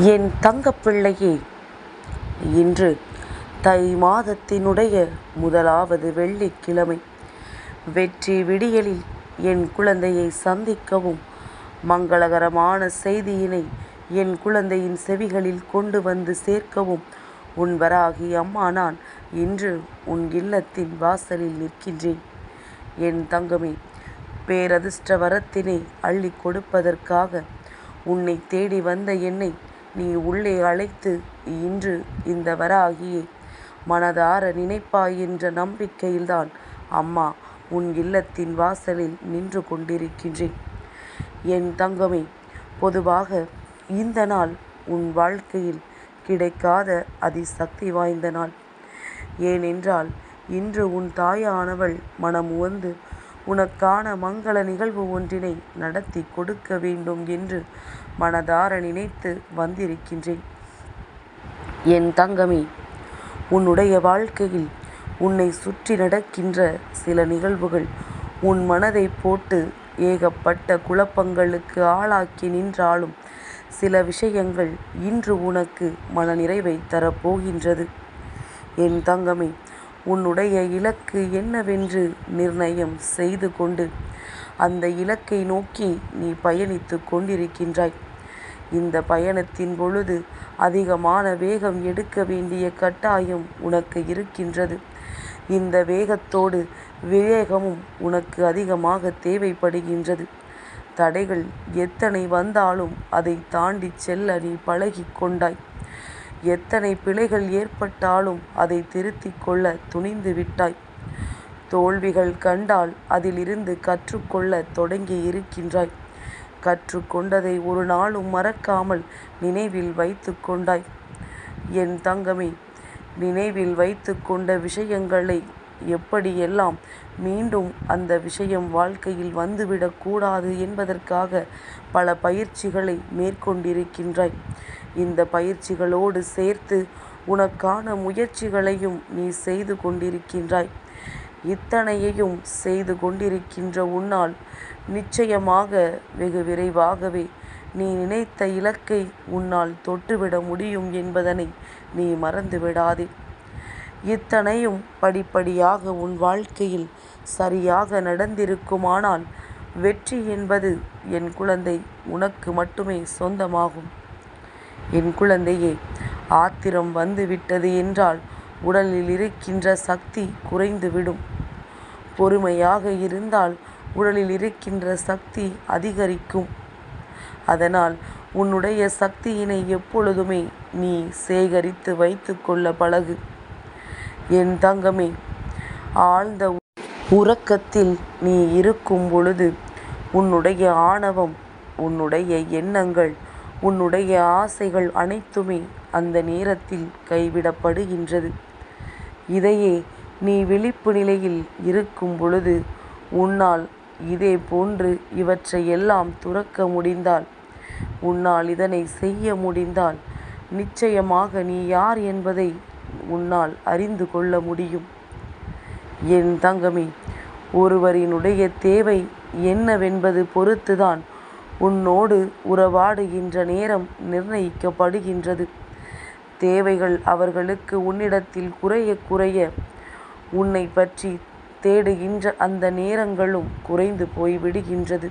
என் தங்கப்பிள்ளையே, இன்று தை மாதத்தினுடைய முதலாவது வெள்ளிக்கிழமை. வெற்றி விடியலில் என் குழந்தையை சந்திக்கவும், மங்களகரமான செய்தியினை என் குழந்தையின் செவிகளில் கொண்டு வந்து சேர்க்கவும் உன் வராகி அம்மா நான் இன்று உன் இல்லத்தின் வாசலில் நிற்கின்றேன். என் தங்கமே, பேரதிர்ஷ்ட வரத்தினை அள்ளி கொடுப்பதற்காக உன்னை தேடி வந்த என்னை நீ உள்ளே அழைத்து இன்று இந்த வராகியை மனதார நினைப்பாய் என்ற நம்பிக்கையில்தான் அம்மா உன் இல்லத்தின் வாசலில் நின்று கொண்டிருக்கின்றேன். என் தங்கமே, பொதுவாக இந்த நாள் உன் வாழ்க்கையில் கிடைக்காத அதிசக்தி வாய்ந்த நாள். ஏனென்றால் இன்று உன் தாயானவள் மனமுவந்து உனக்கான மங்கள நிகழ்வு ஒன்றினை நடத்தி கொடுக்க வேண்டும் என்று மனதார நினைத்து வந்திருக்கின்றேன். என் தங்கமே, உன்னுடைய வாழ்க்கையில் உன்னை சுற்றி நடக்கின்ற சில நிகழ்வுகள் உன் மனதை போட்டு ஏகப்பட்ட குழப்பங்களுக்கு ஆளாக்கி நின்றாலும் சில விஷயங்கள் இன்று உனக்கு மனநிறைவை தரப்போகின்றது. என் தங்கமே, உன்னுடைய இலக்கு என்னவென்று நிர்ணயம் செய்து கொண்டு அந்த இலக்கை நோக்கி நீ பயணித்து கொண்டிருக்கின்றாய். இந்த பயணத்தின் பொழுது அதிகமான வேகம் எடுக்க வேண்டிய கட்டாயம் உனக்கு இருக்கின்றது. இந்த வேகத்தோடு விவேகமும் உனக்கு அதிகமாக தேவைப்படுகின்றது. தடைகள் எத்தனை வந்தாலும் அதை தாண்டி செல்ல நீ பழகி கொண்டாய். எத்தனை பிழைகள் ஏற்பட்டாலும் அதை திருத்திக் கொள்ள துணிந்து விட்டாய். தோல்விகள் கண்டால் அதிலிருந்து கற்றுக்கொள்ள தொடங்கி இருக்கின்றாய். கற்றுக்கொண்டதை ஒரு நாளும் மறக்காமல் நினைவில் வைத்து கொண்டாய். என் தங்கமே, நினைவில் வைத்து கொண்ட விஷயங்களை எப்படியெல்லாம் மீண்டும் அந்த விஷயம் வாழ்க்கையில் வந்துவிடக்கூடாது என்பதற்காக பல பயிற்சிகளை மேற்கொண்டிருக்கின்றாய். இந்த பயிற்சிகளோடு சேர்த்து உனக்கான முயற்சிகளையும் நீ செய்து கொண்டிருக்கின்றாய். இத்தனையையும் செய்து கொண்டிருக்கின்ற உன்னால் நிச்சயமாக வெகு விரைவாகவே நீ நினைத்த இலக்கை உன்னால் தொட்டுவிட முடியும் என்பதனை நீ மறந்துவிடாதே. இத்தனையும் படிப்படியாக உன் வாழ்க்கையில் சரியாக நடந்திருக்குமானால் வெற்றி என்பது என் குழந்தை உனக்கு மட்டுமே சொந்தமாகும். என் குழந்தையே, ஆத்திரம் வந்துவிட்டது என்றால் உடலில் இருக்கின்ற சக்தி குறைந்துவிடும். பொறுமையாக இருந்தால் உடலில் இருக்கின்ற சக்தி அதிகரிக்கும். அதனால் உன்னுடைய சக்தியினை எப்பொழுதுமே நீ சேகரித்து வைத்து கொள்ள பழகு. என் தங்கமே, ஆழ்ந்த உறக்கத்தில் நீ இருக்கும் பொழுது உன்னுடைய ஆணவம், உன்னுடைய எண்ணங்கள், உன்னுடைய ஆசைகள் அனைத்துமே அந்த நேரத்தில் கைவிடப்படுகின்றது. இதையே நீ விழிப்பு நிலையில் இருக்கும் பொழுது உன்னால் இதே போன்று இவற்றையெல்லாம் துறக்க முடிந்தால், உன்னால் இதனை செய்ய முடிந்தால் நிச்சயமாக நீ யார் என்பதை உன்னால் அறிந்து கொள்ள முடியும். என் தங்கமே, ஒருவரினுடைய தேவை என்னவென்பது பொறுத்துதான் உன்னோடு உறவாடுகின்ற நேரம் நிர்ணயிக்கப்படுகின்றது. தேவைகள் அவர்களுக்கு உன்னிடத்தில் குறைய குறைய உன்னை பற்றி தேடுகின்ற அந்த நேரங்களும் குறைந்து போய்விடுகின்றது.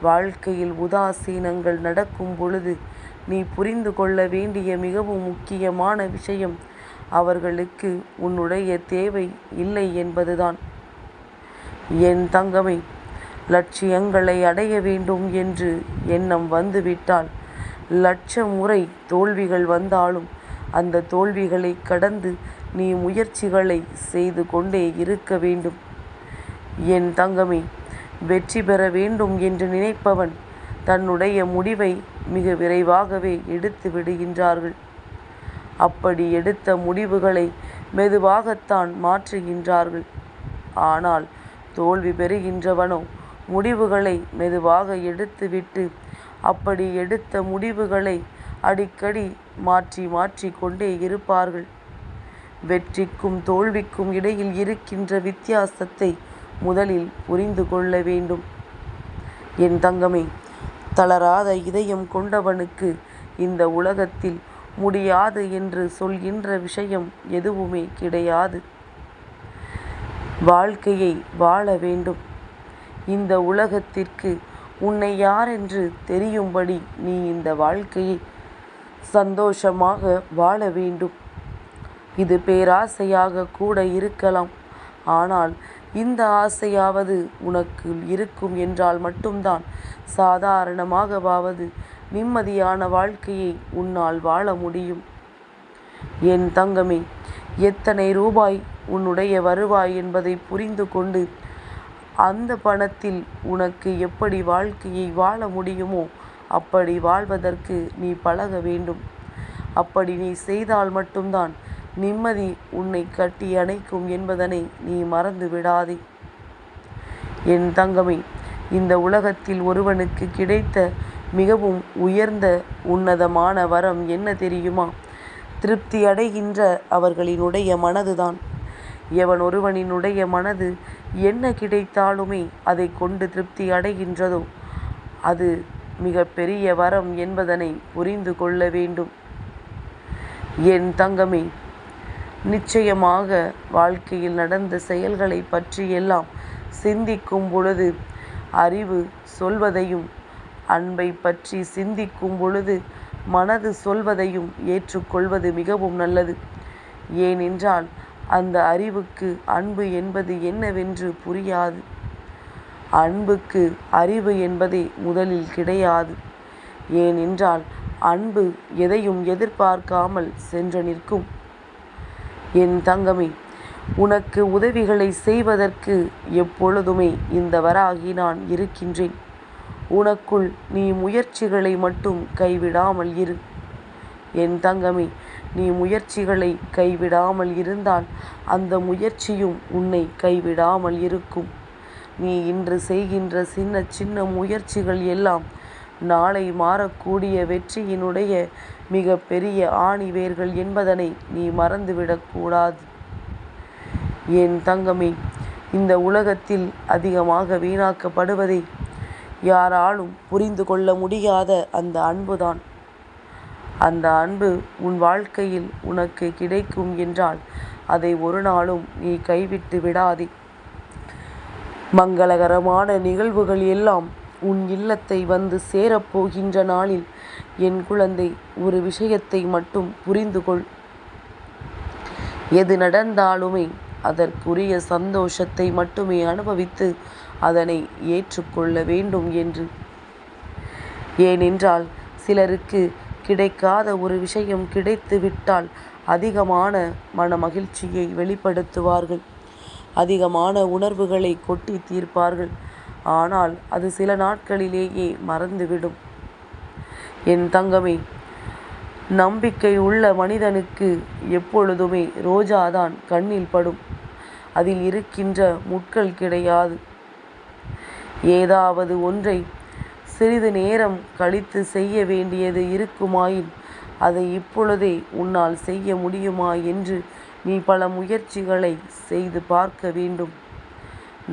வாழ்க்கையில் உதாசீனங்கள் நடக்கும் பொழுது நீ புரிந்து கொள்ள வேண்டிய மிகவும் முக்கியமான விஷயம் அவர்களுக்கு உன்னுடைய தேவை இல்லை என்பதுதான். என் தங்கமே, லட்சியங்களை அடைய வேண்டும் என்று எண்ணம் வந்துவிட்டால் 1,00,000 முறை தோல்விகள் வந்தாலும் அந்த தோல்விகளை கடந்து நீ முயற்சிகளை செய்து கொண்டே இருக்க வேண்டும். என் தங்கமே, வெற்றி பெற வேண்டும் என்று நினைப்பவன் தன்னுடைய முடிவை மிக விரைவாகவே எடுத்து விடுகின்றார்கள். அப்படி எடுத்த முடிவுகளை மெதுவாகத்தான் மாற்றுகின்றார்கள். ஆனால் தோல்வி பெறுகின்றவனோ முடிவுகளை மெதுவாக எடுத்துவிட்டு அப்படி எடுத்த முடிவுகளை அடிக்கடி மாற்றி மாற்றி கொண்டே இருப்பார்கள். வெற்றிக்கும் தோல்விக்கும் இடையில் இருக்கின்ற வித்தியாசத்தை முதலில் புரிந்து கொள்ள வேண்டும். என் தங்கமே, தளராத இதயம் கொண்டவனுக்கு இந்த உலகத்தில் முடியாது என்று சொல்கின்ற விஷயம் எதுவுமே கிடையாது. வாழ்க்கையை வாழ வேண்டும். இந்த உலகத்திற்கு உன்னை யாரென்று தெரியும்படி நீ இந்த வாழ்க்கையை சந்தோஷமாக வாழ வேண்டும். இது பேராசையாக கூட இருக்கலாம். ஆனால் இந்த ஆசையாவது உனக்கு இருக்கும் என்றால் மட்டும்தான் சாதாரணமாகவாவது நிம்மதியான வாழ்க்கையை உன்னால் வாழ முடியும். என் தங்கமே, எத்தனை ரூபாய் உன்னுடைய வருவாய் என்பதை புரிந்து கொண்டு அந்த பணத்தில் உனக்கு எப்படி வாழ்க்கையை வாழ முடியுமோ அப்படி வாழ்வதற்கு நீ பழக வேண்டும். அப்படி நீ செய்தால் மட்டும்தான் நிம்மதி உன்னை கட்டி அணைக்கும் என்பதனை நீ மறந்து விடாதே. என் தங்கமே, இந்த உலகத்தில் ஒருவனுக்கு கிடைத்த மிகவும் உயர்ந்த உன்னதமான வரம் என்ன தெரியுமா? திருப்தி அடைகின்ற அவர்களினுடைய மனதுதான். எவன் ஒருவனினுடைய மனது என்ன கிடைத்தாலுமே அதை கொண்டு திருப்தி அடைகின்றதோ அது மிக பெரிய வரம் என்பதனை புரிந்து கொள்ள வேண்டும். என் தங்கமே, நிச்சயமாக வாழ்க்கையில் நடந்த செயல்களை பற்றியெல்லாம் சிந்திக்கும் பொழுது அறிவு சொல்வதையும், அன்பை பற்றி சிந்திக்கும் பொழுது மனது சொல்வதையும் ஏற்றுக்கொள்வது மிகவும் நல்லது. ஏனென்றால் அந்த அறிவுக்கு அன்பு என்பது என்னவென்று புரியாது. அன்புக்கு அறிவு என்பதே முதலில் கிடையாது. ஏனென்றால் அன்பு எதையும் எதிர்பார்க்காமல் சென்று நிற்கும். என் தங்கமே, உனக்கு உதவிகளை செய்வதற்கு எப்பொழுதுமே இந்த வராகி நான் இருக்கின்றேன். உனக்குள் நீ முயற்சிகளை மட்டும் கைவிடாமல் இரு. என் தங்கமே, நீ முயற்சிகளை கைவிடாமல் இருந்தால் அந்த முயற்சியும் உன்னை கைவிடாமல் இருக்கும். நீ இன்று செய்கின்ற சின்ன சின்ன முயற்சிகள் எல்லாம் நாளை மாறக்கூடிய வெற்றியினுடைய மிக பெரிய ஆணிவேர்கள் என்பதனை நீ மறந்துவிடக்கூடாது. என் தங்கமே, இந்த உலகத்தில் அதிகமாக வீணாக்கப்படுவதை யாராலும் புரிந்து கொள்ள முடியாத அந்த அன்புதான். அந்த அன்பு உன் வாழ்க்கையில் உனக்கு கிடைக்கும் என்றால் அதை ஒரு நாளும் நீ கைவிட்டு விடாதே. மங்களகரமான நிகழ்வுகள் எல்லாம் உன் இல்லத்தை வந்து சேரப்போகின்ற நாளில் என் குழந்தை, ஒரு விஷயத்தை மட்டும் புரிந்து கொள். எது நடந்தாலுமே அதற்குரிய சந்தோஷத்தை மட்டுமே அனுபவித்து அதனை ஏற்றுக்கொள்ள வேண்டும் என்று. ஏனென்றால் சிலருக்கு கிடைக்காத ஒரு விஷயம் கிடைத்து விட்டால் அதிகமான மன மகிழ்ச்சியை வெளிப்படுத்துவார்கள், அதிகமான உணர்வுகளை கொட்டி தீர்ப்பார்கள். ஆனால் அது சில நாட்களிலேயே மறந்துவிடும். என் தங்கமே, நம்பிக்கை உள்ள மனிதனுக்கு எப்பொழுதுமே ரோஜாதான் கண்ணில் படும். அதில் இருக்கின்ற முட்கள் கிடையாது. ஏதாவது ஒன்றை சிறிது நேரம் கழித்து செய்ய வேண்டியது இருக்குமாயின் அதை இப்பொழுதே உன்னால் செய்ய முடியுமா என்று நீ பல முயற்சிகளை செய்து பார்க்க வேண்டும்.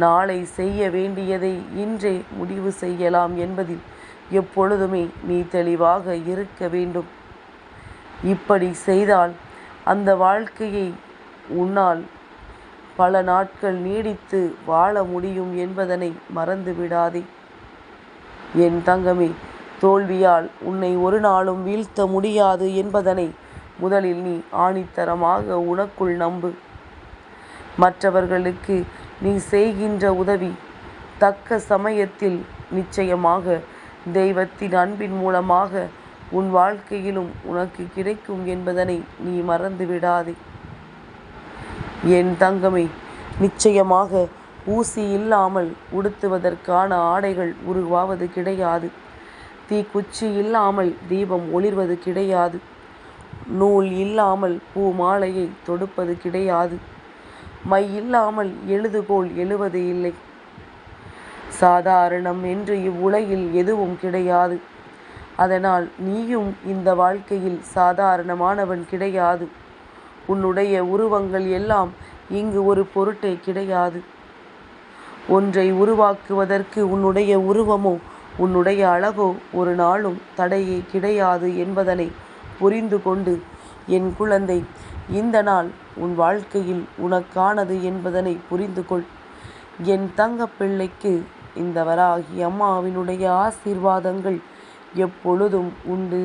நாளை செய்ய வேண்டியதை இன்றே முடிவு செய்யலாம் என்பதில் எப்பொழுதுமே நீ தெளிவாக இருக்க வேண்டும். இப்படி செய்தால் அந்த வாழ்க்கையை உன்னால் பல நாட்கள் நீடித்து வாழ முடியும் என்பதனை மறந்து விடாதே. என் தங்கமே, தோல்வியால் உன்னை ஒரு நாளும் வீழ்த்த முடியாது என்பதனை முதலில் நீ ஆணித்தரமாக உனக்குள் நம்பு. மற்றவர்களுக்கு நீ செய்கின்ற உதவி தக்க சமயத்தில் நிச்சயமாக தெய்வத்தின் அன்பின் மூலமாக உன் வாழ்க்கையிலும் உனக்கு கிடைக்கும் என்பதனை நீ மறந்து விடாதே. என் தங்கமே, நிச்சயமாக ஊசி இல்லாமல் உடுத்துவதற்கான ஆடைகள் உருவாவது கிடையாது. தீக்குச்சி இல்லாமல் தீபம் ஒளிர்வது கிடையாது. நூல் இல்லாமல் பூ மாலையை தொடுப்பது கிடையாது. மை இல்லாமல் எழுதுகோல் எழுவது இல்லை. சாதாரணம் என்று இவ்வுலகில் எதுவும் கிடையாது. அதனால் நீயும் இந்த வாழ்க்கையில் சாதாரணமானவன் கிடையாது. உன்னுடைய உருவங்கள் எல்லாம் இங்கு ஒரு பொருட்டே கிடையாது. ஒன்றை உருவாக்குவதற்கு உன்னுடைய உருவமோ உன்னுடைய அழகோ ஒரு நாளும் தடையே கிடையாது என்பதனை புரிந்து கொண்டு, என் குழந்தை, இந்த நாள் உன் வாழ்க்கையில் உனக்கானது என்பதனை புரிந்து கொள். என் தங்கப்பிள்ளைக்கு இந்த வராகி அம்மாவினுடைய ஆசீர்வாதங்கள் எப்பொழுதும் உண்டு.